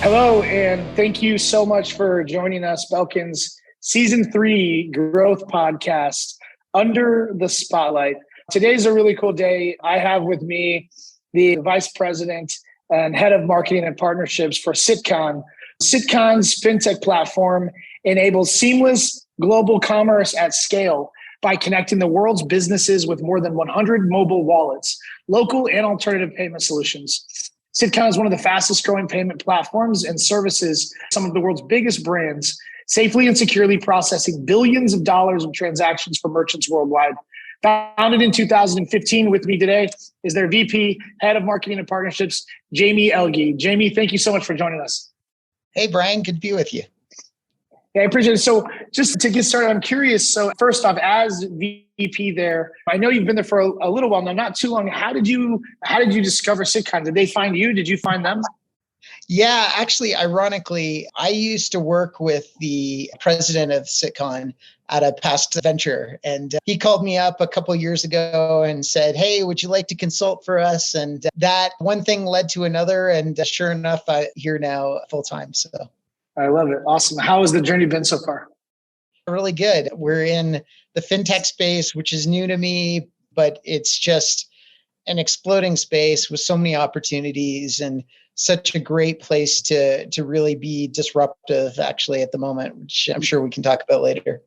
Hello, and thank you so much for joining us, Belkins Season 3 Growth Podcast, Under the Spotlight. Today's a really cool day. I have with me the Vice President and Head of Marketing and Partnerships for Citcon. Citcon's fintech platform enables seamless global commerce at scale by connecting the world's businesses with more than 100 mobile wallets, local and alternative payment solutions. Citcon is one of the fastest growing payment platforms and services some of the world's biggest brands, safely and securely processing billions of dollars of transactions for merchants worldwide. Founded in 2015, with me today is their VP, Head of Marketing and Partnerships, Jamie Elgie. Jamie, thank you so much for joining us. Hey, Brian, good to be with you. Yeah, I appreciate it. So just to get started, I'm curious. So first off, as VP there, I know you've been there for a little while now, not too long. How did you discover Citcon? Did they find you? Did you find them? Yeah, actually, ironically, I used to work with the president of Citcon at a past venture. And he called me up a couple of years ago and said, hey, would you like to consult for us? And that one thing led to another. And sure enough, I'm here now full time. So I love it. Awesome. How has the journey been so far? Really good. We're in the fintech space, which is new to me, but it's just an exploding space with so many opportunities and such a great place to really be disruptive actually at the moment, which I'm sure we can talk about later.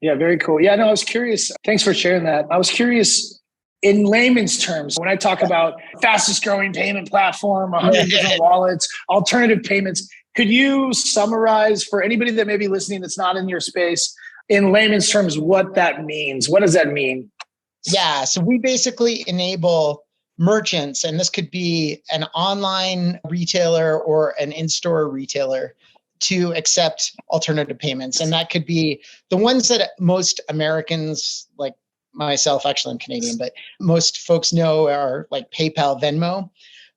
Yeah, very cool. Yeah, no, I was curious. Thanks for sharing that. I was curious in layman's terms, when I talk about fastest growing payment platform, 100 different wallets, alternative payments, could you summarize for anybody that may be listening that's not in your space in layman's terms what that means? What does that mean? Yeah, so we basically enable merchants, and this could be an online retailer or an in-store retailer, to accept alternative payments. And that could be the ones that most Americans, like myself, actually I'm Canadian, but most folks know are like PayPal, Venmo.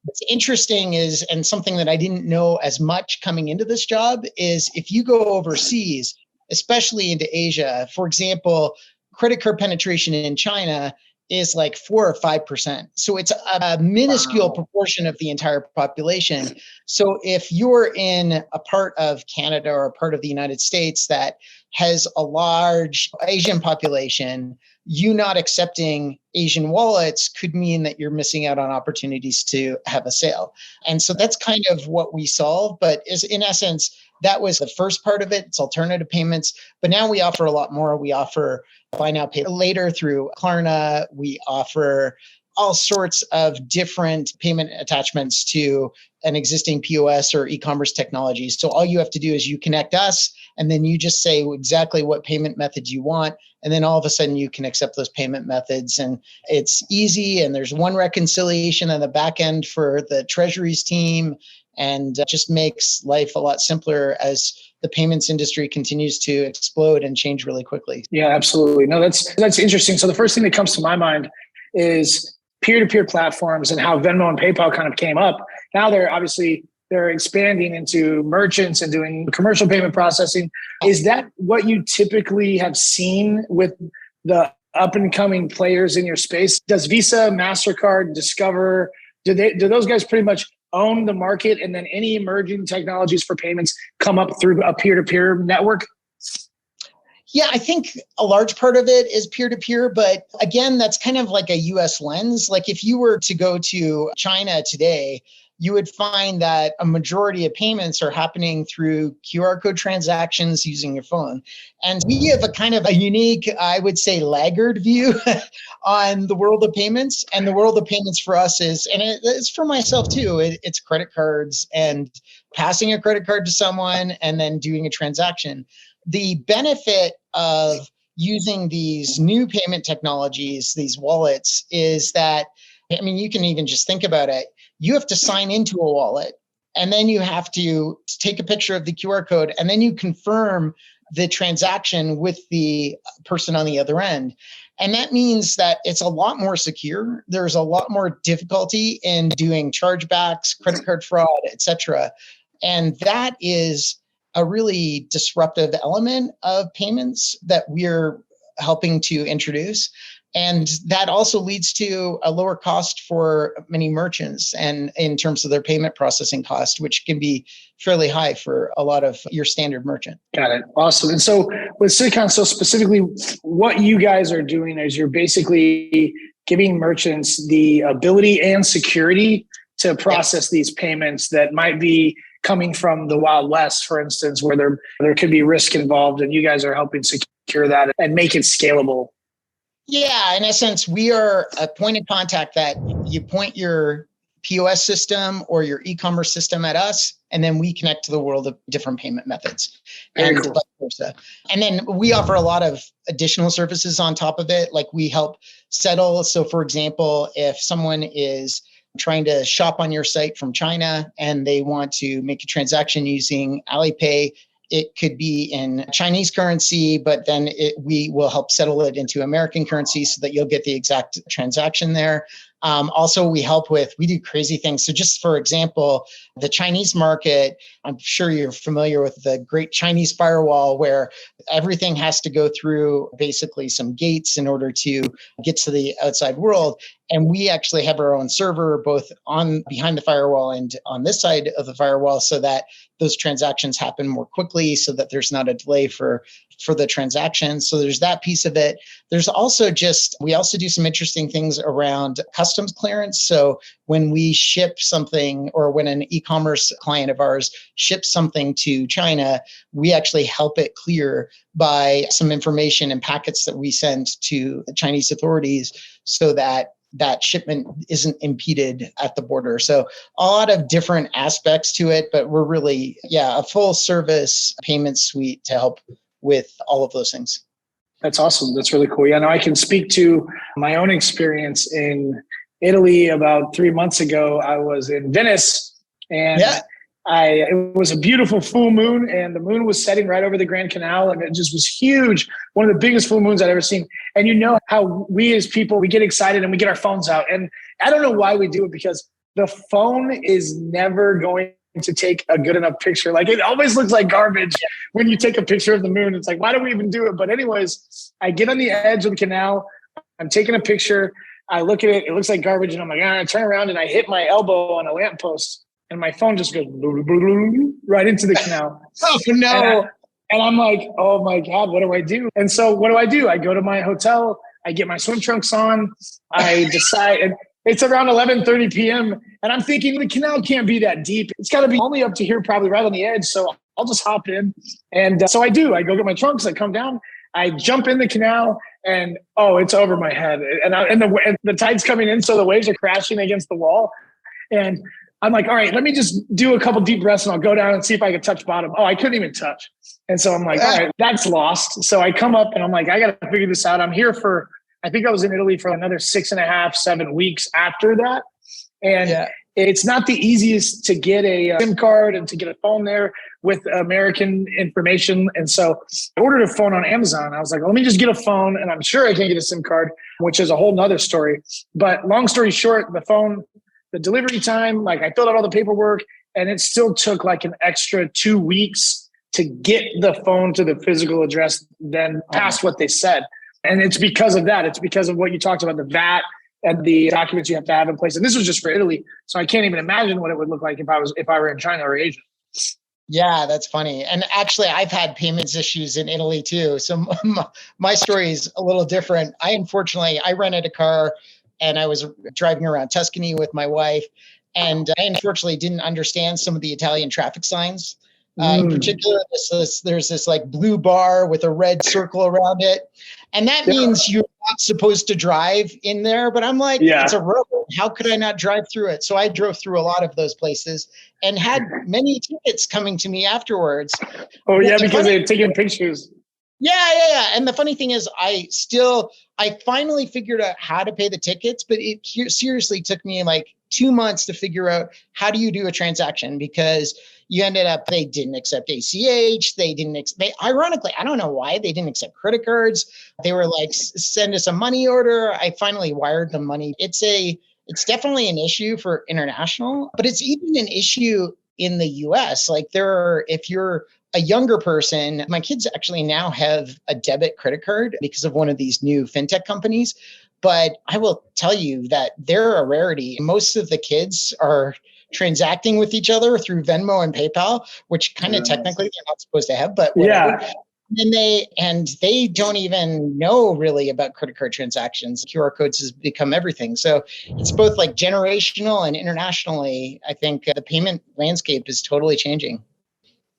What's interesting is, and something that I didn't know as much coming into this job, is if you go overseas, especially into Asia, for example, credit card penetration in China is like 4 or 5%. So it's a minuscule proportion of the entire population. So if you're in a part of Canada or a part of the United States that has a large Asian population, you not accepting Asian wallets could mean that you're missing out on opportunities to have a sale. And so that's kind of what we solve. But is in essence, that was the first part of it. It's alternative payments. But now we offer a lot more. We offer buy now, pay later through Klarna. We offer all sorts of different payment attachments to an existing POS or e-commerce technology. So all you have to do is you connect us, and then you just say exactly what payment method you want. And then all of a sudden you can accept those payment methods. And it's easy. And there's one reconciliation on the back end for the treasuries team. And just makes life a lot simpler as the payments industry continues to explode and change really quickly. Yeah, absolutely. No, that's interesting. So the first thing that comes to my mind is peer-to-peer platforms and how Venmo and PayPal kind of came up. Now they're expanding into merchants and doing commercial payment processing. Is that what you typically have seen with the up and coming players in your space? Does Visa, MasterCard, Discover, do those guys pretty much own the market, and then any emerging technologies for payments come up through a peer-to-peer network? Yeah, I think a large part of it is peer-to-peer, but again, that's kind of like a US lens. Like if you were to go to China today, you would find that a majority of payments are happening through QR code transactions using your phone. And we have a kind of a unique, I would say, laggard view on the world of payments. And the world of payments for us is, and it's for myself too, it's credit cards and passing a credit card to someone and then doing a transaction. The benefit of using these new payment technologies, these wallets, is that, I mean, you can even just think about it. You have to sign into a wallet, and then you have to take a picture of the QR code, and then you confirm the transaction with the person on the other end. And that means that it's a lot more secure. There's a lot more difficulty in doing chargebacks, credit card fraud, et cetera. And that is a really disruptive element of payments that we're helping to introduce. And that also leads to a lower cost for many merchants and in terms of their payment processing cost, which can be fairly high for a lot of your standard merchant. Got it. Awesome. And so with Citcon, so specifically what you guys are doing is you're basically giving merchants the ability and security to process these payments that might be coming from the Wild West, for instance, where there could be risk involved, and you guys are helping secure that and make it scalable. Yeah, in essence, we are a point of contact that you point your POS system or your e-commerce system at us, and then we connect to the world of different payment methods and vice versa. And then we offer a lot of additional services on top of it, like we help settle. So for example, if someone is trying to shop on your site from China and they want to make a transaction using Alipay, it could be in Chinese currency, but then we will help settle it into American currency so that you'll get the exact transaction there. Also, we do crazy things. So just for example, the Chinese market, I'm sure you're familiar with the Great Chinese Firewall, where everything has to go through basically some gates in order to get to the outside world. And we actually have our own server, both on behind the firewall and on this side of the firewall, so that those transactions happen more quickly, so that there's not a delay for the transaction. So there's that piece of it. There's also we also do some interesting things around customs clearance. So when we ship something, or when an e-commerce client of ours ships something to China, we actually help it clear by some information and packets that we send to the Chinese authorities, so that shipment isn't impeded at the border. So a lot of different aspects to it, but we're really, a full service payment suite to help with all of those things. That's awesome. That's really cool. Yeah, now I can speak to my own experience in Italy. About 3 months ago, I was in Venice, and it was a beautiful full moon, and the moon was setting right over the Grand Canal, and it just was huge. One of the biggest full moons I'd ever seen. And you know how we as people, we get excited and we get our phones out. And I don't know why we do it, because the phone is never going to take a good enough picture. Like, it always looks like garbage when you take a picture of the moon. It's like, why do we even do it? But anyways, I get on the edge of the canal, I'm taking a picture, I look at it, it looks like garbage, and I'm like, I turn around and I hit my elbow on a lamppost, and my phone just goes right into the canal. Oh no. And I'm like, oh my God, what do I do? And so what do? I go to my hotel, I get my swim trunks on, I decide, and it's around 11:30 p.m. And I'm thinking the canal can't be that deep. It's got to be only up to here, probably right on the edge. So I'll just hop in. And so I do. I go get my trunks, I come down, I jump in the canal, and it's over my head. And the tide's coming in, so the waves are crashing against the wall. And I'm like, all right, let me just do a couple deep breaths and I'll go down and see if I can touch bottom. I couldn't even touch. And so I'm like, all right, that's lost. So I come up and I'm like, I got to figure this out. I'm here I think I was in Italy for another 6.5, 7 weeks after that. And it's not the easiest to get a SIM card and to get a phone there with American information. And so I ordered a phone on Amazon. I was like, let me just get a phone, and I'm sure I can get a SIM card, which is a whole nother story. But long story short, the delivery time, like I filled out all the paperwork, and it still took like an extra 2 weeks to get the phone to the physical address than past what they said. And it's because of that. It's because of what you talked about, the VAT and the documents you have to have in place. And this was just for Italy. So I can't even imagine what it would look like if I were in China or Asia. Yeah, that's funny. And actually, I've had payments issues in Italy too. So my story is a little different. I rented a car and I was driving around Tuscany with my wife. And I unfortunately didn't understand some of the Italian traffic signs. In particular, there's this like blue bar with a red circle around it. And that means you're not supposed to drive in there. But I'm like, it's a road. How could I not drive through it? So I drove through a lot of those places and had many tickets coming to me afterwards. Oh, yeah, because they're taking pictures. Yeah. And the funny thing is, I finally figured out how to pay the tickets, but it seriously took me like 2 months to figure out how do you do a transaction, because you ended up, they didn't accept ACH. Ironically, I don't know why they didn't accept credit cards. They were like, send us a money order. I finally wired them money. It's definitely an issue for international, but it's even an issue in the US. Like if you're a younger person, my kids actually now have a debit credit card because of one of these new fintech companies. But I will tell you that they're a rarity. Most of the kids are transacting with each other through Venmo and PayPal, which kind of technically they're not supposed to have, but whatever. Yeah. And they don't even know really about credit card transactions. QR codes has become everything. So it's both like generational and internationally. I think the payment landscape is totally changing.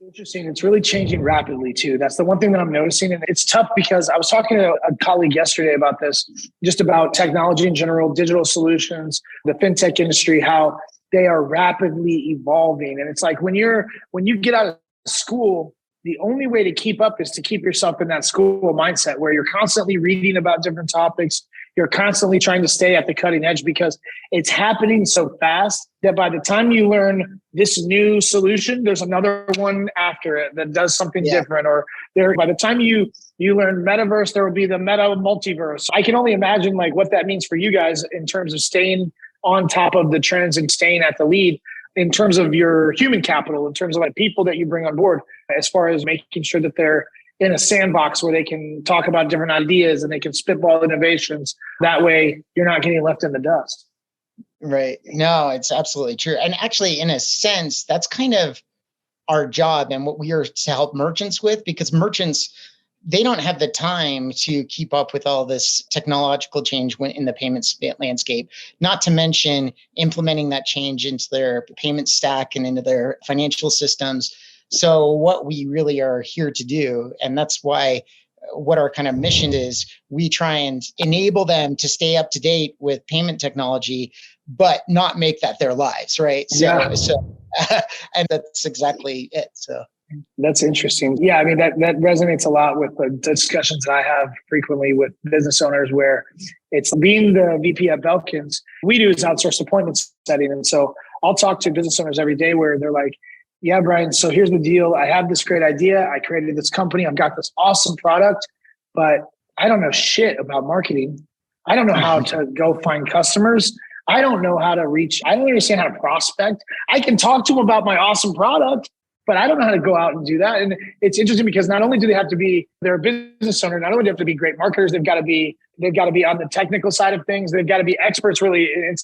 Interesting. It's really changing rapidly too. That's the one thing that I'm noticing. And it's tough because I was talking to a colleague yesterday about this, just about technology in general, digital solutions, the fintech industry, how they are rapidly evolving. And it's like when you get out of school, the only way to keep up is to keep yourself in that school mindset where you're constantly reading about different topics. You're constantly trying to stay at the cutting edge because it's happening so fast that by the time you learn this new solution, there's another one after it that does something different. Or by the time you learn metaverse, there will be the meta multiverse. I can only imagine like what that means for you guys in terms of staying on top of the trends and staying at the lead in terms of your human capital, in terms of like people that you bring on board, as far as making sure that they're in a sandbox where they can talk about different ideas and they can spitball innovations. That way you're not getting left in the dust. Right. No, it's absolutely true. And actually, in a sense, that's kind of our job and what we are to help merchants with, because merchants, they don't have the time to keep up with all this technological change in the payments landscape, not to mention implementing that change into their payment stack and into their financial systems. So what we really are here to do, and that's why what our kind of mission is, we try and enable them to stay up to date with payment technology, but not make that their lives, right? So and that's exactly it. So that's interesting. Yeah, I mean, that resonates a lot with the discussions that I have frequently with business owners where it's being the VP at Belkins, we do is outsource appointment setting. And so I'll talk to business owners every day where they're like, yeah, Brian, so here's the deal. I have this great idea. I created this company. I've got this awesome product, but I don't know shit about marketing. I don't know how to go find customers. I don't know how to reach. I don't understand how to prospect. I can talk to them about my awesome product, but I don't know how to go out and do that. And it's interesting because not only do they have to be, they're a business owner, not only do they have to be great marketers, they've got to be on the technical side of things. They've got to be experts really. And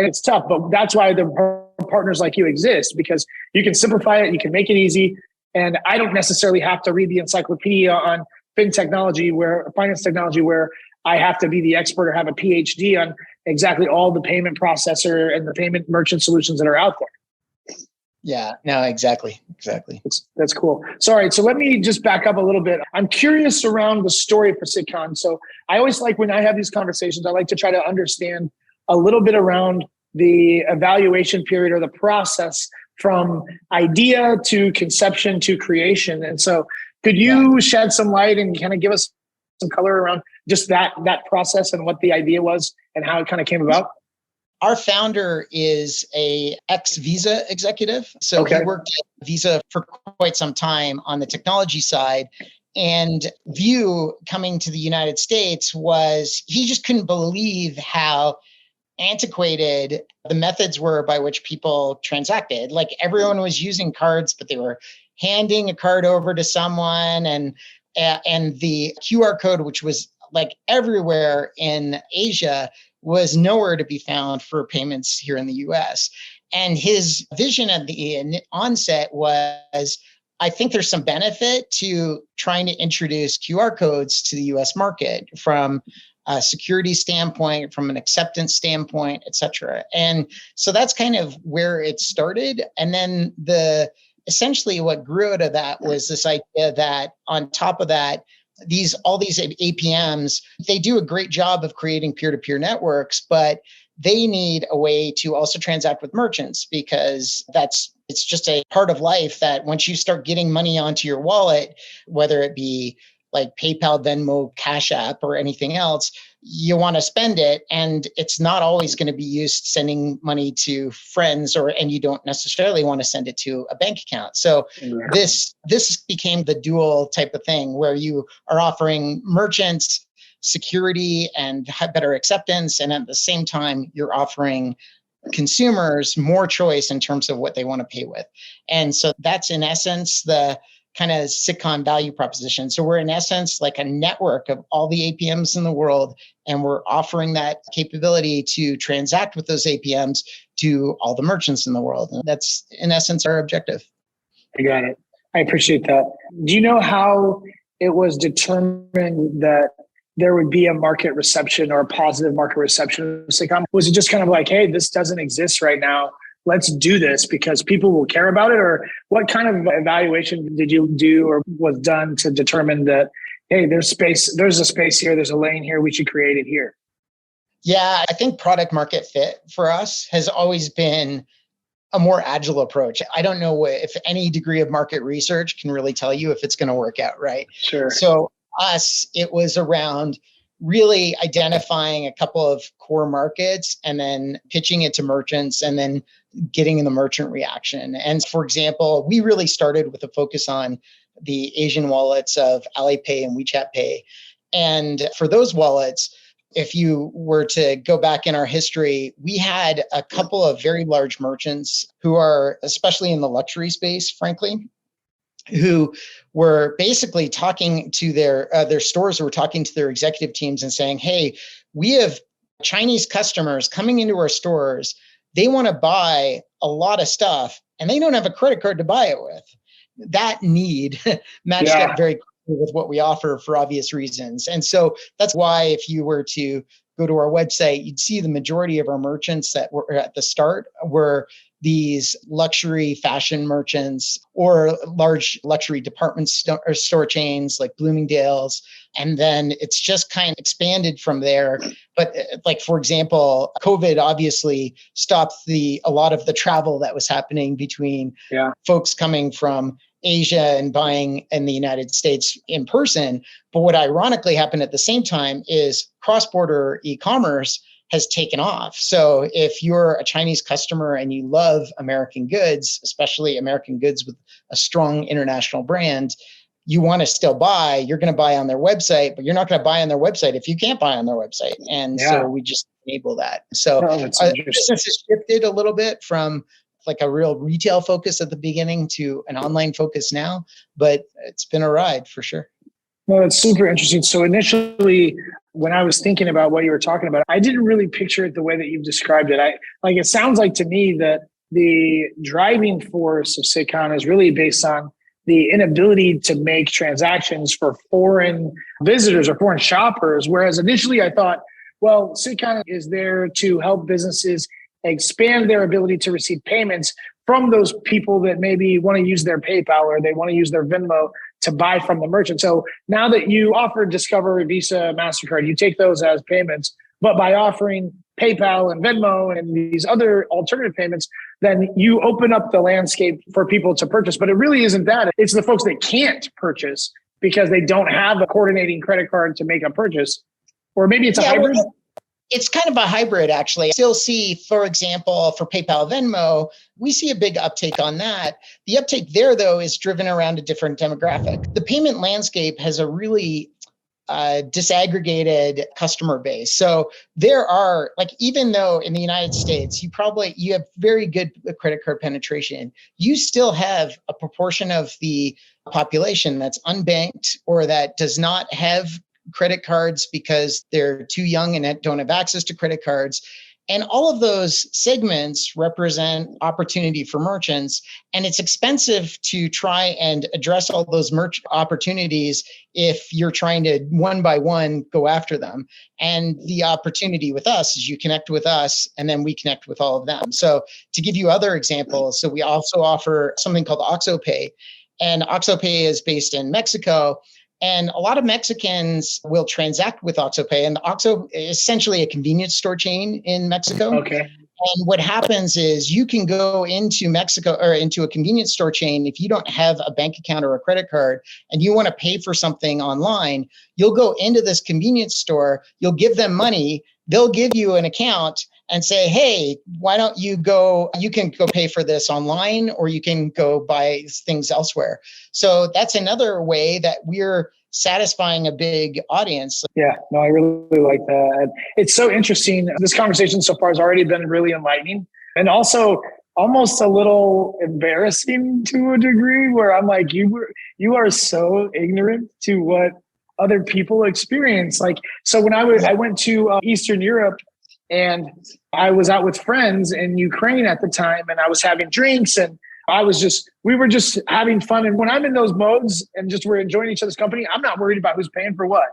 it's tough, but that's why the partners like you exist, because you can simplify it, you can make it easy. And I don't necessarily have to read the encyclopedia on finance technology where I have to be the expert or have a PhD on exactly all the payment processor and the payment merchant solutions that are out there. Yeah, no, exactly. That's cool. Sorry. So let me just back up a little bit. I'm curious around the story for Citcon. So I always like when I have these conversations, I like to try to understand a little bit around the evaluation period or the process from idea to conception to creation. And so could you shed some light and kind of give us some color around just that process and what the idea was and how it kind of came about? Our founder is a ex-Visa executive. So he worked at Visa for quite some time on the technology side. And View coming to the United States was, he just couldn't believe how antiquated the methods were by which people transacted. Like everyone was using cards, but they were handing a card over to someone, and the QR code, which was like everywhere in Asia, was nowhere to be found for payments here in the US. And his vision at the onset was, I think there's some benefit to trying to introduce QR codes to the US market from a security standpoint, from an acceptance standpoint, et cetera. And so that's kind of where it started. And then essentially what grew out of that was this idea that on top of that, all these APMs, they do a great job of creating peer-to-peer networks, but they need a way to also transact with merchants, because it's just a part of life that once you start getting money onto your wallet, whether it be like PayPal, Venmo, Cash App, or anything else, you want to spend it, and it's not always going to be used sending money to friends, and you don't necessarily want to send it to a bank account. So this became the dual type of thing where you are offering merchants security and better acceptance, and at the same time you're offering consumers more choice in terms of what they want to pay with. And so that's in essence kind of Citcon value proposition. So we're in essence like a network of all the APMs in the world, and we're offering that capability to transact with those APMs to all the merchants in the world. And that's in essence our objective. I got it. I appreciate that. Do you know how it was determined that there would be a market reception or a positive market reception of Citcon? Was it just kind of like, hey, this doesn't exist right now, let's do this because people will care about it? Or what kind of evaluation did you do or was done to determine that, hey, there's a space here, there's a lane here, we should create it here? Yeah, I think product market fit for us has always been a more agile approach. I don't know if any degree of market research can really tell you if it's going to work out, right? Sure. So us, it was around really identifying a couple of core markets and then pitching it to merchants and then getting the merchant reaction. And for example, we really started with a focus on the Asian wallets of Alipay and WeChat Pay. And for those wallets, if you were to go back in our history, we had a couple of very large merchants who are, especially in the luxury space, frankly, who were basically talking to their stores, were talking to their executive teams and saying, hey, we have Chinese customers coming into our stores. They want to buy a lot of stuff and they don't have a credit card to buy it with. That need matched up very with what we offer for obvious reasons. And so that's why if you were to go to our website, you'd see the majority of our merchants that were at the start were these luxury fashion merchants or large luxury department store chains like Bloomingdale's. And then it's just kind of expanded from there. But like, for example, COVID obviously stopped a lot of the travel that was happening between folks coming from Asia and buying in the United States in person. But what ironically happened at the same time is cross-border e-commerce has taken off. So if you're a Chinese customer and you love American goods, especially American goods with a strong international brand, you want to still buy, you're going to buy on their website, but you're not going to buy on their website if you can't buy on their website. And so we just enable that. So our business has shifted a little bit from like a real retail focus at the beginning to an online focus now, but it's been a ride for sure. Well, it's super interesting. So initially, when I was thinking about what you were talking about, I didn't really picture it the way that you've described it. It sounds like to me that the driving force of Citcon is really based on the inability to make transactions for foreign visitors or foreign shoppers. Whereas initially I thought, well, Citcon is there to help businesses expand their ability to receive payments from those people that maybe want to use their PayPal or they want to use their Venmo to buy from the merchant. So now that you offer Discover, Visa, MasterCard, you take those as payments, but by offering PayPal and Venmo and these other alternative payments, then you open up the landscape for people to purchase. But it really isn't that. It's the folks that can't purchase because they don't have a coordinating credit card to make a purchase. Or maybe it's a hybrid. It's kind of a hybrid, actually. I still see, for example, for PayPal, Venmo, we see a big uptake on that. The uptake there, though, is driven around a different demographic. The payment landscape has a really disaggregated customer base. So there are, like, even though in the United States, you have very good credit card penetration, you still have a proportion of the population that's unbanked or that does not have credit cards because they're too young and don't have access to credit cards. And all of those segments represent opportunity for merchants. And it's expensive to try and address all those opportunities if you're trying to one by one go after them. And the opportunity with us is you connect with us and then we connect with all of them. So to give you other examples, so we also offer something called OXXO Pay. And OXXO Pay is based in Mexico. And a lot of Mexicans will transact with OXXO Pay. And OXXO is essentially a convenience store chain in Mexico. Okay. And what happens is you can go into Mexico or into a convenience store chain. If you don't have a bank account or a credit card and you want to pay for something online, you'll go into this convenience store, you'll give them money, they'll give you an account and say, hey, why don't you can go pay for this online or you can go buy things elsewhere. So that's another way that we're satisfying a big audience. Yeah, no, I really like that. It's so interesting. This conversation so far has already been really enlightening. And also, almost a little embarrassing to a degree, where I'm like, you are so ignorant to what other people experience. Like, so when I went to Eastern Europe, and I was out with friends in Ukraine at the time, and I was having drinks, and we were just having fun. And when I'm in those modes and just we're enjoying each other's company, I'm not worried about who's paying for what.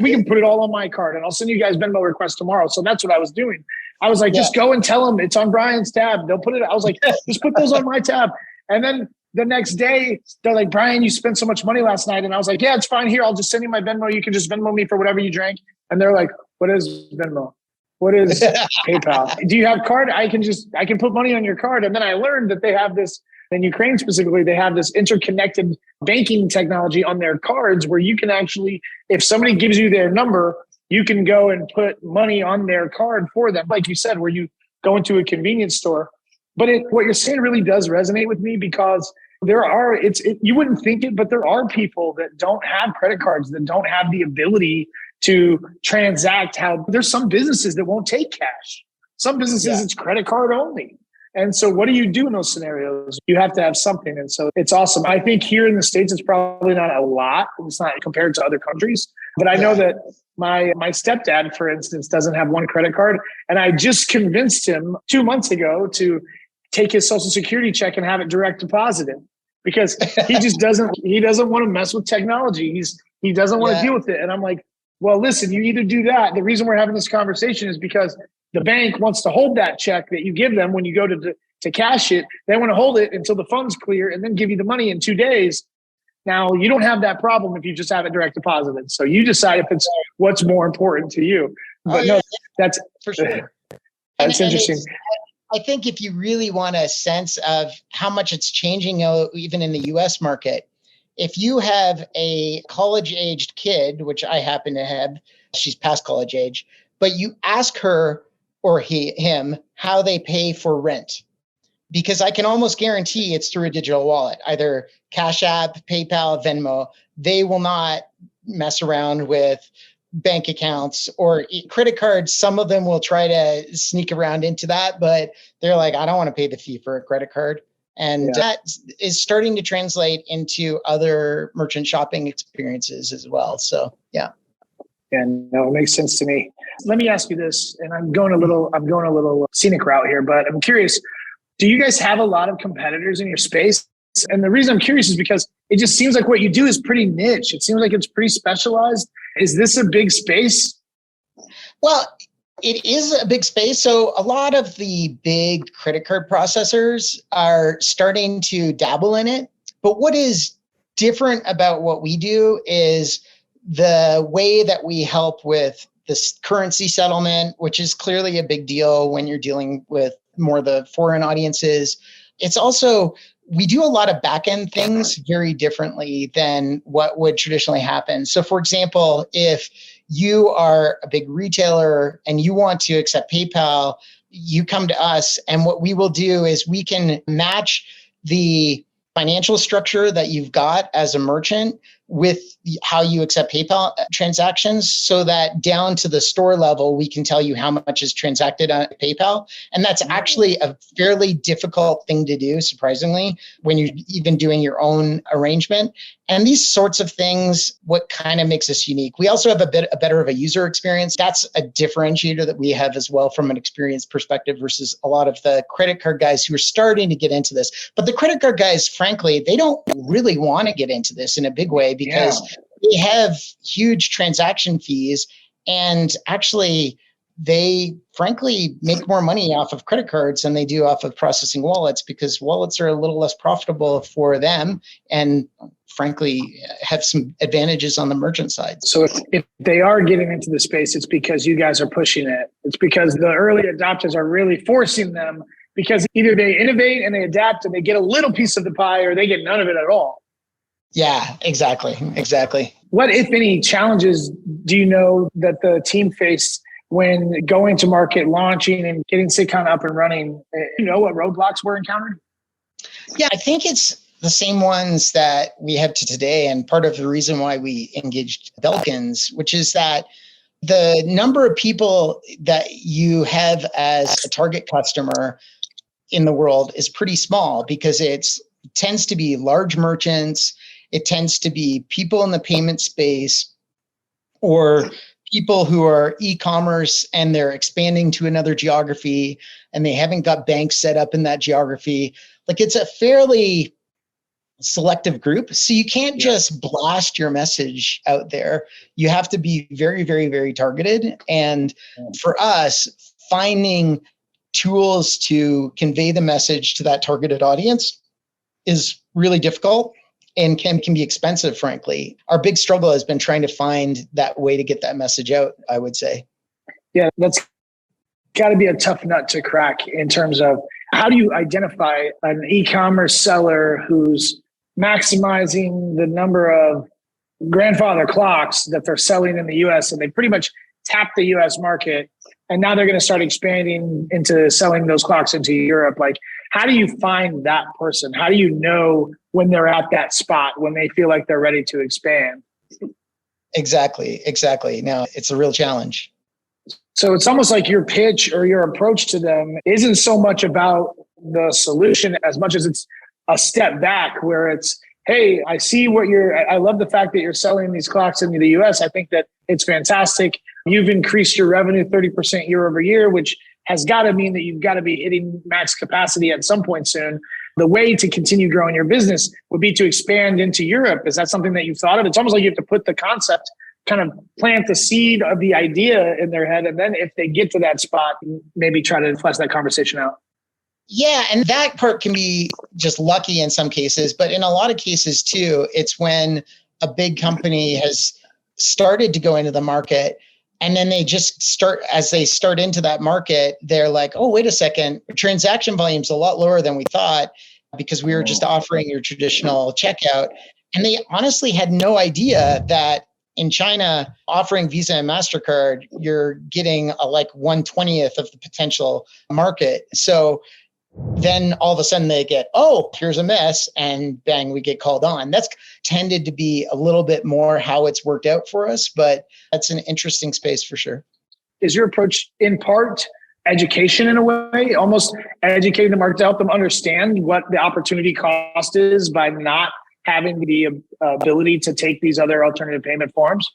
We can put it all on my card, and I'll send you guys Venmo requests tomorrow. So that's what I was doing. I was like, just go and tell them it's on Brian's tab. They'll put it. I was like, just put those on my tab. And then the next day, they're like, Brian, you spent so much money last night. And I was like, yeah, it's fine. Here, I'll just send you my Venmo. You can just Venmo me for whatever you drank. And they're like, what is Venmo? What is PayPal? Do you have card? I can put money on your card. And then I learned that they have this, in Ukraine specifically, they have this interconnected banking technology on their cards where you can actually, if somebody gives you their number, you can go and put money on their card for them. Like you said, where you go into a convenience store. But what you're saying really does resonate with me, because you wouldn't think it, but there are people that don't have credit cards, that don't have the ability to transact. There's some businesses that won't take cash. Some businesses, it's credit card only. And so what do you do in those scenarios? You have to have something. And so it's awesome. I think here in the States, it's probably not a lot. It's not compared to other countries. But I know that my stepdad, for instance, doesn't have one credit card. And I just convinced him 2 months ago to take his Social Security check and have it direct deposited, because he just doesn't want to mess with technology. He doesn't want to deal with it. And I'm like, well, listen, you either do that. The reason we're having this conversation is because the bank wants to hold that check that you give them when you go to cash it. They want to hold it until the funds clear and then give you the money in 2 days. Now, you don't have that problem if you just have it direct deposited. So you decide if it's what's more important to you. But that's for sure. That's interesting. I think if you really want a sense of how much it's changing, even in the US market, if you have a college-aged kid, which I happen to have, she's past college age, but you ask her or him how they pay for rent, because I can almost guarantee it's through a digital wallet, either Cash App, PayPal, Venmo. They will not mess around with bank accounts or credit cards. Some of them will try to sneak around into that, but they're like, I don't want to pay the fee for a credit card. And that is starting to translate into other merchant shopping experiences as well. So, yeah. And no, it makes sense to me. Let me ask you this, and I'm going a little scenic route here, but I'm curious, do you guys have a lot of competitors in your space? And the reason I'm curious is because it just seems like what you do is pretty niche. It seems like it's pretty specialized. Is this a big space? Well, it is a big space. So a lot of the big credit card processors are starting to dabble in it. But what is different about what we do is the way that we help with this currency settlement, which is clearly a big deal when you're dealing with more the foreign audiences. It's also, we do a lot of back-end things very differently than what would traditionally happen. So for example, if you are a big retailer and you want to accept PayPal, you come to us, and what we will do is we can match the financial structure that you've got as a merchant with how you accept PayPal transactions, so that down to the store level, we can tell you how much is transacted on PayPal. And that's actually a fairly difficult thing to do, surprisingly, when you're even doing your own arrangement. And these sorts of things, what kind of makes us unique. We also have a better of a user experience. That's a differentiator that we have as well from an experience perspective versus a lot of the credit card guys who are starting to get into this. But the credit card guys, frankly, they don't really want to get into this in a big way, because they have huge transaction fees, and actually they frankly make more money off of credit cards than they do off of processing wallets, because wallets are a little less profitable for them and frankly have some advantages on the merchant side. So if they are getting into the space, it's because you guys are pushing it. It's because the early adopters are really forcing them, because either they innovate and they adapt and they get a little piece of the pie, or they get none of it at all. Yeah, exactly. What, if any, challenges do you know that the team faced when going to market, launching, and getting Citcon up and running? You know what roadblocks were encountered? Yeah, I think it's the same ones that we have to today. And part of the reason why we engaged Belkins, which is that the number of people that you have as a target customer in the world is pretty small because it tends to be large merchants. It tends to be people in the payment space or people who are e-commerce and they're expanding to another geography and they haven't got banks set up in that geography. Like it's a fairly selective group. So you can't just blast your message out there. You have to be very, very, very targeted. And for us, finding tools to convey the message to that targeted audience is really difficult and can be expensive, frankly. Our big struggle has been trying to find that way to get that message out, I would say. Yeah, that's got to be a tough nut to crack in terms of how do you identify an e-commerce seller who's maximizing the number of grandfather clocks that they're selling in the US, and they pretty much tap the US market. And now they're going to start expanding into selling those clocks into Europe. Like, how do you find that person? How do you know when they're at that spot, when they feel like they're ready to expand? Exactly. Now, it's a real challenge. So it's almost like your pitch or your approach to them isn't so much about the solution as much as it's a step back where it's, hey, I see I love the fact that you're selling these clocks into the US. I think that it's fantastic. You've increased your revenue 30% year over year, which has got to mean that you've got to be hitting max capacity at some point soon. The way to continue growing your business would be to expand into Europe. Is that something that you've thought of? It's almost like you have to put the concept, kind of plant the seed of the idea in their head. And then if they get to that spot, maybe try to flesh that conversation out. Yeah, and that part can be just lucky in some cases, but in a lot of cases too, it's when a big company has started to go into the market and then they just start into that market, they're like, oh, wait a second, transaction volume's a lot lower than we thought because we were just offering your traditional checkout. And they honestly had no idea that in China, offering Visa and MasterCard, you're getting a 1/20th of the potential market. So then all of a sudden they get, oh, here's a mess, and bang, we get called on. That's tended to be a little bit more how it's worked out for us, but that's an interesting space for sure. Is your approach in part education in a way, almost educating the market to help them understand what the opportunity cost is by not having the ability to take these other alternative payment forms?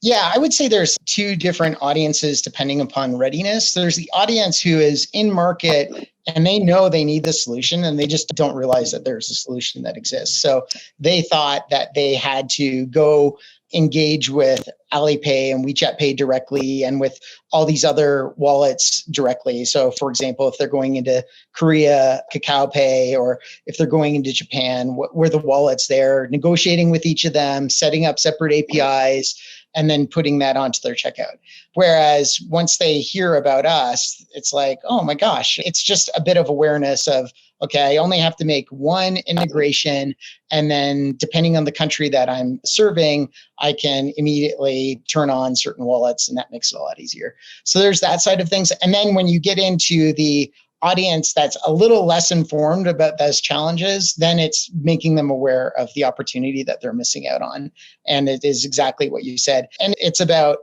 Yeah, I would say there's two different audiences depending upon readiness. There's the audience who is in market and they know they need the solution and they just don't realize that there's a solution that exists. So they thought that they had to go engage with Alipay and WeChat Pay directly and with all these other wallets directly. So for example, if they're going into Korea, Kakao Pay, or if they're going into Japan, what were the wallets there, negotiating with each of them, setting up separate APIs, and then putting that onto their checkout. Whereas once they hear about us, it's like, oh my gosh, it's just a bit of awareness of, okay, I only have to make one integration. And then depending on the country that I'm serving, I can immediately turn on certain wallets, and that makes it a lot easier. So there's that side of things. And then when you get into the audience that's a little less informed about those challenges, then it's making them aware of the opportunity that they're missing out on. And it is exactly what you said. And it's about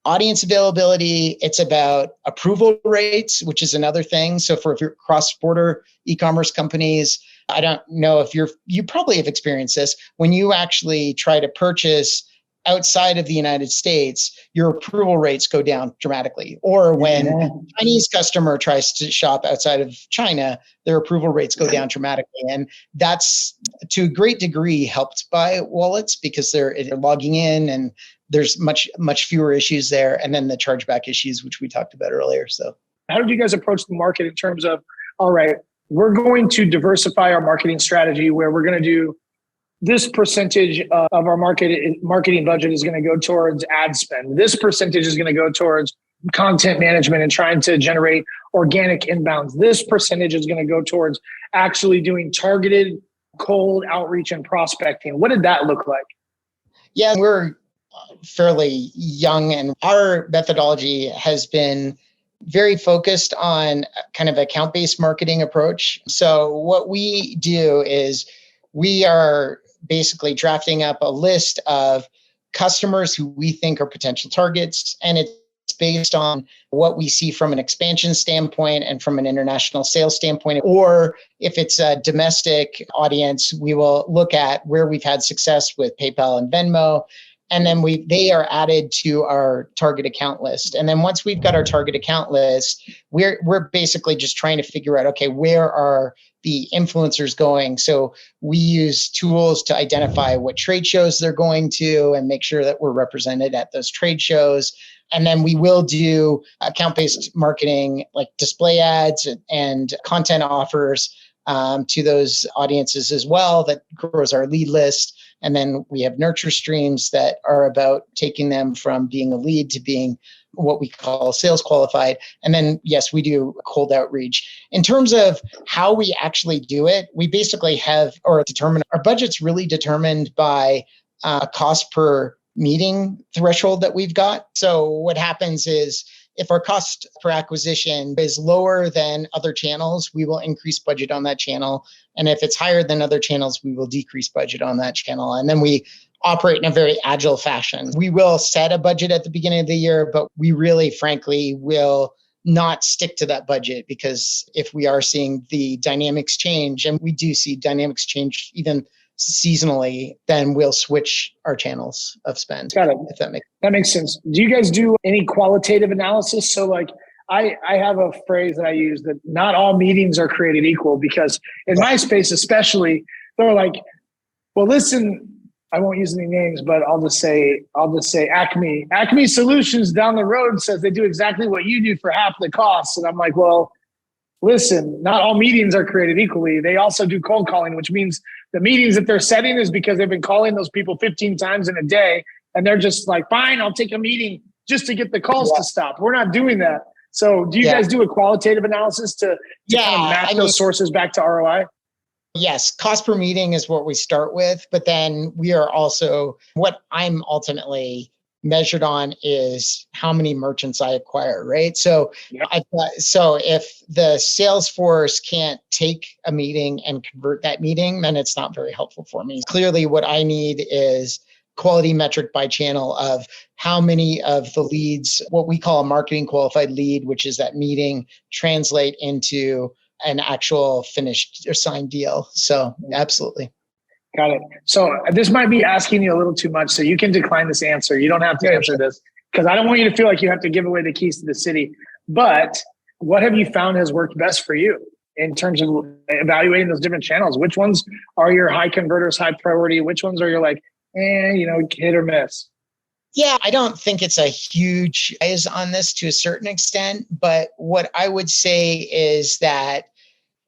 audience availability. It's about approval rates, which is another thing. So if you're cross-border e-commerce companies, I don't know if you probably have experienced this. When you actually try to purchase outside of the United States, your approval rates go down dramatically. Or when a Chinese customer tries to shop outside of China, their approval rates go down dramatically. And that's to a great degree helped by wallets because they're logging in and there's much fewer issues there. And then the chargeback issues, which we talked about earlier. So how did you guys approach the market in terms of, all right, we're going to diversify our marketing strategy where we're going to do this percentage of our marketing budget is going to go towards ad spend. This percentage is going to go towards content management and trying to generate organic inbounds. This percentage is going to go towards actually doing targeted cold outreach and prospecting. What did that look like? Yeah, we're fairly young and our methodology has been very focused on kind of account-based marketing approach. So what we do is we are basically drafting up a list of customers who we think are potential targets. And it's based on what we see from an expansion standpoint and from an international sales standpoint. Or if it's a domestic audience, we will look at where we've had success with PayPal and Venmo. And then they are added to our target account list. And then once we've got our target account list, we're basically just trying to figure out, okay, where are the influencers going? So we use tools to identify what trade shows they're going to and make sure that we're represented at those trade shows. And then we will do account-based marketing like display ads and content offers to those audiences as well. That grows our lead list. And then we have nurture streams that are about taking them from being a lead to being what we call sales qualified. And then, yes, we do cold outreach. In terms of how we actually do it, we basically have our budget's really determined by cost per meeting threshold that we've got. So what happens is if our cost per acquisition is lower than other channels, we will increase budget on that channel. And if it's higher than other channels, we will decrease budget on that channel. And then we operate in a very agile fashion. We will set a budget at the beginning of the year, but we really, frankly, will not stick to that budget, because if we are seeing the dynamics change, and we do see dynamics change even seasonally, then we'll switch our channels of spend. Got it. If that makes sense. Do you guys do any qualitative analysis? So like I have a phrase that I use, that not all meetings are created equal, because in my space especially, they're like, well, listen, I won't use any names, but I'll just say Acme. Acme Solutions down the road says they do exactly what you do for half the cost. And I'm like, well, listen, not all meetings are created equally. They also do cold calling, which means the meetings that they're setting is because they've been calling those people 15 times in a day. And they're just like, fine, I'll take a meeting just to get the calls to stop. We're not doing that. So do you guys do a qualitative analysis to kind of match those sources back to ROI? Yes, cost per meeting is what we start with. But then we are also, what I'm ultimately measured on is how many merchants I acquire, right? So, so if the sales force can't take a meeting and convert that meeting, then it's not very helpful for me. Clearly, what I need is quality metric by channel of how many of the leads, what we call a marketing qualified lead, which is that meeting, translate into an actual finished or signed deal. So absolutely. Got it. So this might be asking you a little too much, so you can decline this answer. You don't have to answer this, because I don't want you to feel like you have to give away the keys to the city. But what have you found has worked best for you in terms of evaluating those different channels? Which ones are your high converters, high priority? Which ones are your like, hit or miss? Yeah, I don't think it's a huge eyes on this to a certain extent, but what I would say is that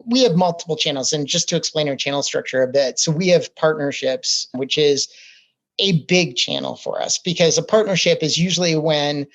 we have multiple channels. And just to explain our channel structure a bit, so we have partnerships, which is a big channel for us, because a partnership is usually when,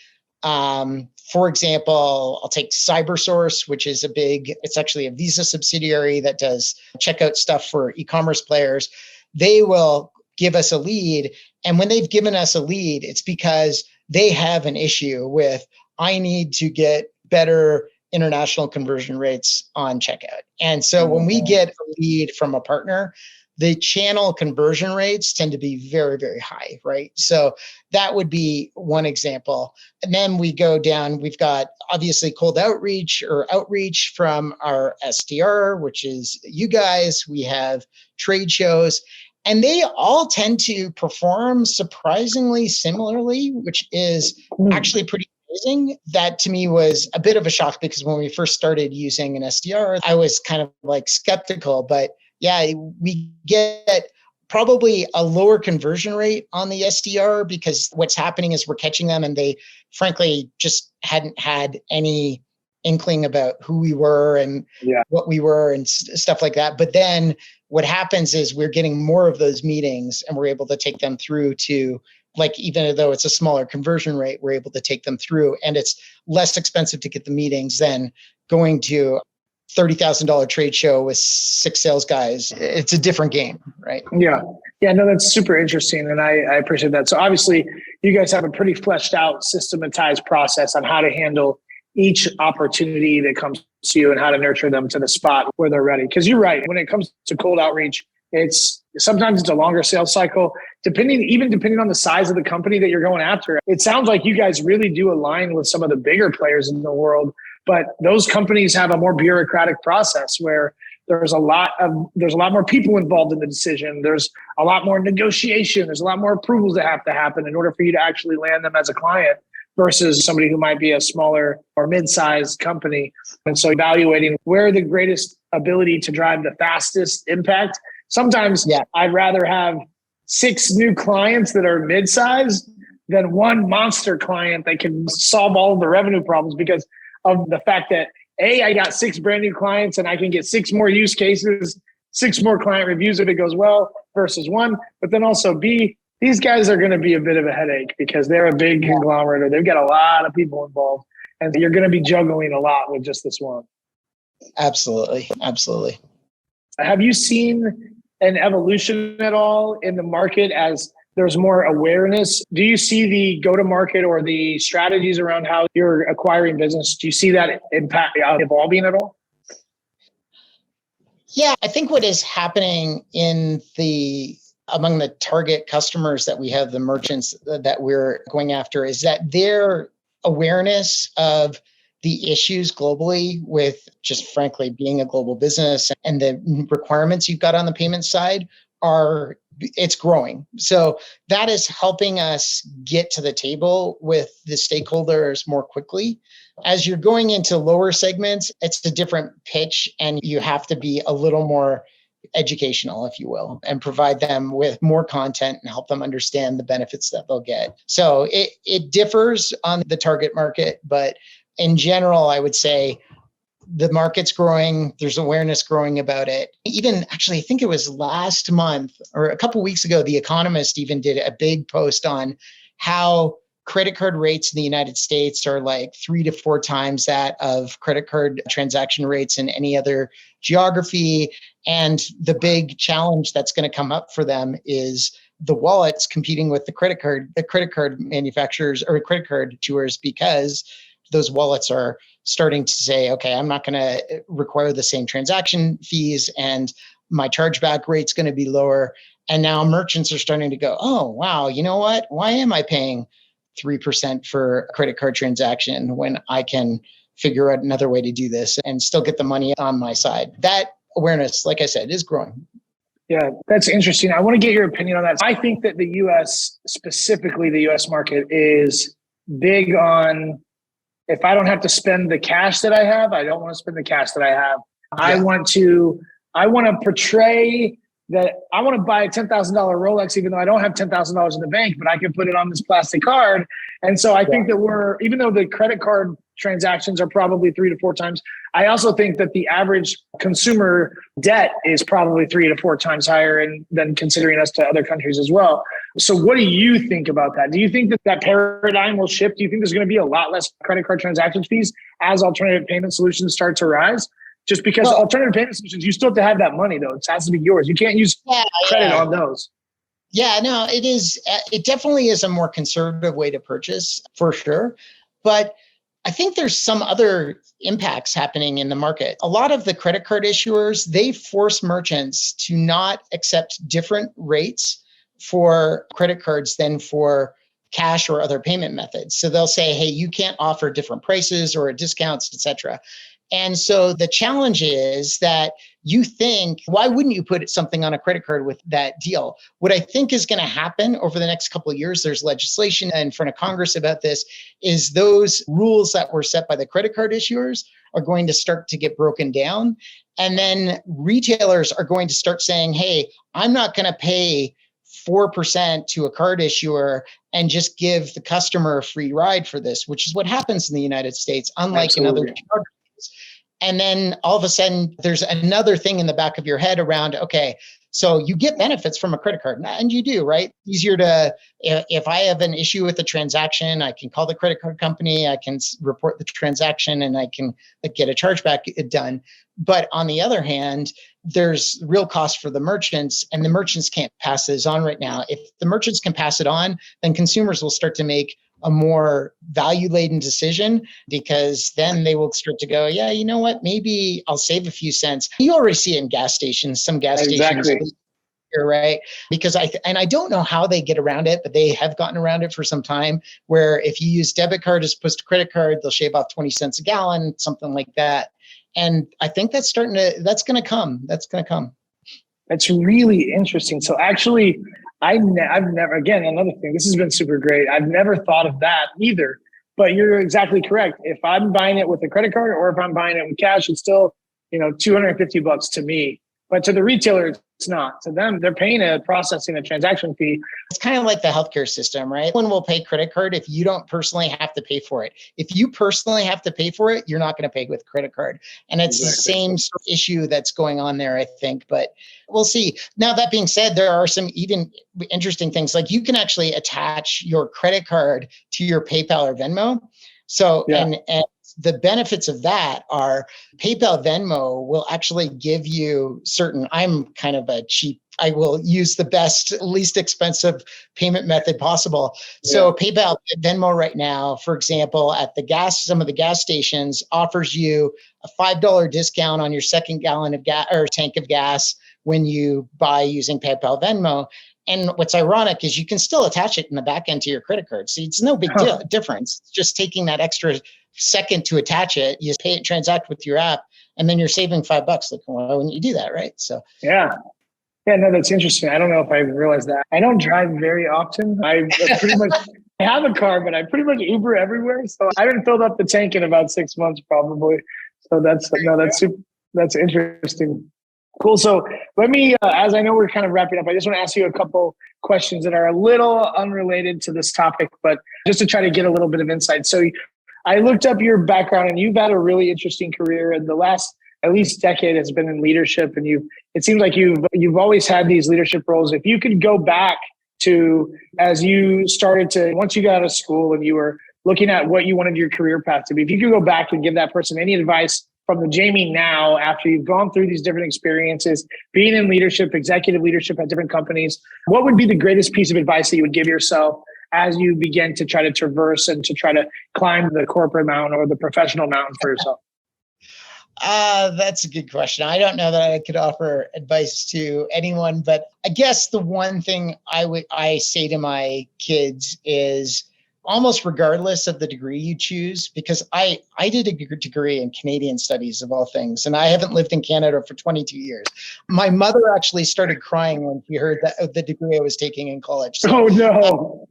for example, I'll take CyberSource, which is it's actually a Visa subsidiary that does checkout stuff for e-commerce players. They will give us a lead. And when they've given us a lead, it's because they have an issue with, I need to get better international conversion rates on checkout. And so when we get a lead from a partner, the channel conversion rates tend to be very, very high, right? So that would be one example. And then we go down, we've got obviously cold outreach or outreach from our SDR, which is you guys. We have trade shows, and they all tend to perform surprisingly similarly, which is actually pretty amazing. That to me was a bit of a shock, because when we first started using an SDR, I was kind of like skeptical, but yeah, we get probably a lower conversion rate on the SDR, because what's happening is we're catching them and they frankly just hadn't had any inkling about who we were and what we were and stuff like that. But then what happens is we're getting more of those meetings, and we're able to take them through to, like, even though it's a smaller conversion rate, we're able to take them through, and it's less expensive to get the meetings than going to $30,000 trade show with 6 sales guys. It's a different game, right? Yeah. No, that's super interesting. And I appreciate that. So obviously you guys have a pretty fleshed out, systematized process on how to handle each opportunity that comes to you and how to nurture them to the spot where they're ready. Because you're right. When it comes to cold outreach, sometimes it's a longer sales cycle. depending on the size of the company that you're going after, it sounds like you guys really do align with some of the bigger players in the world. But those companies have a more bureaucratic process where there's a lot more people involved in the decision. There's a lot more negotiation. There's a lot more approvals that have to happen in order for you to actually land them as a client versus somebody who might be a smaller or mid-sized company. And so evaluating where the greatest ability to drive the fastest impact. Sometimes I'd rather have 6 new clients that are mid-sized than one monster client that can solve all of the revenue problems because of the fact that A, I got 6 brand new clients and I can get 6 more use cases, 6 more client reviews if it goes well versus one. But then also B, these guys are going to be a bit of a headache because they're a big conglomerate or they've got a lot of people involved and you're going to be juggling a lot with just this one. Absolutely. Absolutely. Have you seen an evolution at all in the market as there's more awareness? Do you see the go-to-market or the strategies around how you're acquiring business? Do you see that impact evolving at all? Yeah, I think what is happening among the target customers that we have, the merchants that we're going after, is that their awareness of the issues globally with just frankly being a global business and the requirements you've got on the payment side it's growing. So that is helping us get to the table with the stakeholders more quickly. As you're going into lower segments, it's a different pitch and you have to be a little more educational, if you will, and provide them with more content and help them understand the benefits that they'll get. So it differs on the target market, but in general, I would say the market's growing. There's awareness growing about it. Even actually, I think it was last month or a couple of weeks ago, The Economist even did a big post on how credit card rates in the United States are like 3 to 4 times that of credit card transaction rates in any other geography. And the big challenge that's going to come up for them is the wallets competing with the credit card manufacturers or credit card issuers, because those wallets are starting to say, okay, I'm not going to require the same transaction fees and my chargeback rate's going to be lower. And now merchants are starting to go, oh, wow, you know what? Why am I paying 3% for a credit card transaction when I can figure out another way to do this and still get the money on my side? That awareness, like I said, is growing. Yeah, that's interesting. I want to get your opinion on that. I think that the US, specifically the US market, is big on, if I don't have to spend the cash that I have, I don't want to spend the cash that I have. Yeah. I want to portray that I want to buy a $10,000 Rolex, even though I don't have $10,000 in the bank, but I can put it on this plastic card. And so I think that even though the credit card transactions are probably 3 to 4 times, I also think that the average consumer debt is probably 3 to 4 times higher than considering us to other countries as well. So what do you think about that? Do you think that paradigm will shift? Do you think there's going to be a lot less credit card transaction fees as alternative payment solutions start to rise? Just because alternative payment solutions, you still have to have that money though. It has to be yours. You can't use credit on those. Yeah, no, it is. It definitely is a more conservative way to purchase for sure. But I think there's some other impacts happening in the market. A lot of the credit card issuers, they force merchants to not accept different rates for credit cards than for cash or other payment methods. So they'll say, hey, you can't offer different prices or discounts, et cetera. And so the challenge is that you think, why wouldn't you put something on a credit card with that deal? What I think is going to happen over the next couple of years, there's legislation in front of Congress about this, is those rules that were set by the credit card issuers are going to start to get broken down. And then retailers are going to start saying, hey, I'm not going to pay 4% to a card issuer and just give the customer a free ride for this, which is what happens in the United States, unlike in other geographies. And then all of a sudden, there's another thing in the back of your head around, okay, so you get benefits from a credit card, and you do, right? Easier to, if I have an issue with a transaction, I can call the credit card company, I can report the transaction, and I can get a chargeback done. But on the other hand, there's real cost for the merchants, and the merchants can't pass this on right now. If the merchants can pass it on, then consumers will start to make a more value-laden decision, because then they will start to go, yeah, you know what, maybe I'll save a few cents. You already see it in gas stations, some gas stations here, right? Because I don't know how they get around it, but they have gotten around it for some time, where if you use debit card as opposed to credit card, they'll shave off 20 cents a gallon, something like that. And I think that's going to come. That's going to come. That's really interesting. So actually, I've never, again, another thing, this has been super great. I've never thought of that either, but you're exactly correct. If I'm buying it with a credit card or if I'm buying it with cash, it's still, $250 to me, but to the retailer, it's not. To them, they're paying a transaction fee. It's kind of like the healthcare system, right? One will pay credit card if you don't personally have to pay for it. If you personally have to pay for it, you're not going to pay with credit card. And it's the same sort of issue that's going on there, I think, but we'll see. Now, that being said, there are some even interesting things, like you can actually attach your credit card to your PayPal or Venmo. So, and the benefits of that are PayPal Venmo will actually give you I'm kind of a cheap, I will use the best, least expensive payment method possible. So PayPal Venmo right now, for example, at some of the gas stations offers you a $5 discount on your second gallon of gas or tank of gas when you buy using PayPal Venmo. And what's ironic is you can still attach it in the back end to your credit card. So it's no big difference. It's just taking that extra second to attach it. You pay it, transact with your app, and then you're saving $5. Like, why wouldn't you do that, right? So yeah, no, that's interesting. I don't know if I realized that. I don't drive very often. I have a car, but I pretty much Uber everywhere. So I haven't filled up the tank in about 6 months, probably. So that's interesting. Cool. So let me, as I know we're kind of wrapping up, I just want to ask you a couple questions that are a little unrelated to this topic, but just to try to get a little bit of insight. So I looked up your background, and you've had a really interesting career, and the last at least decade has been in leadership, and it seems like you've always had these leadership roles. If you could go back to as you started to, once you got out of school and you were looking at what you wanted your career path to be, if you could go back and give that person any advice from the Jamie now, after you've gone through these different experiences, being in leadership, executive leadership at different companies, what would be the greatest piece of advice that you would give yourself as you begin to try to traverse and to try to climb the corporate mountain or the professional mountain for yourself? That's a good question. I don't know that I could offer advice to anyone, but I guess the one thing I say to my kids is, almost regardless of the degree you choose, because I did a degree in Canadian studies of all things, and I haven't lived in Canada for 22 years. My mother actually started crying when she heard that the degree I was taking in college. So, oh no.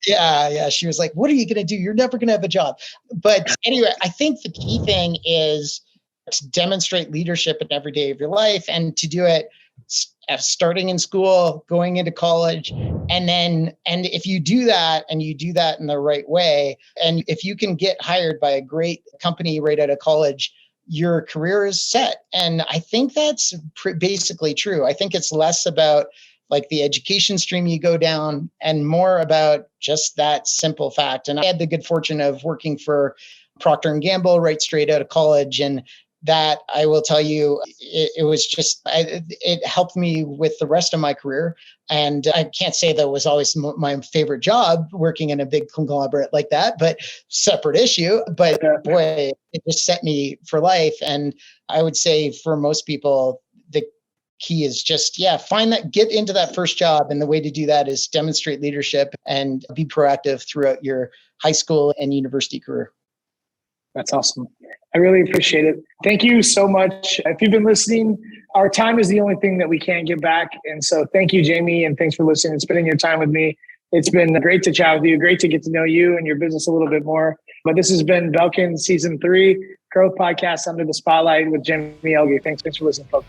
Yeah. She was like, what are you going to do? You're never going to have a job. But anyway, I think the key thing is to demonstrate leadership in every day of your life, and to do it starting in school, going into college. And if you do that, and you do that in the right way, and if you can get hired by a great company right out of college, your career is set. And I think that's basically true. I think it's less about like the education stream you go down and more about just that simple fact. And I had the good fortune of working for Procter & Gamble right straight out of college, and that I will tell you, it was just, it helped me with the rest of my career. And I can't say that was always my favorite job, working in a big conglomerate like that, but separate issue. But boy, it just set me for life. And I would say for most people, the key is just, get into that first job. And the way to do that is demonstrate leadership and be proactive throughout your high school and university career. That's awesome. I really appreciate it. Thank you so much. If you've been listening, our time is the only thing that we can't get back. And so thank you, Jamie, and thanks for listening and spending your time with me. It's been great to chat with you, great to get to know you and your business a little bit more. But this has been Belkins Season 3, Growth Podcast Under the Spotlight with Jamie Elgie. Thanks for listening, folks.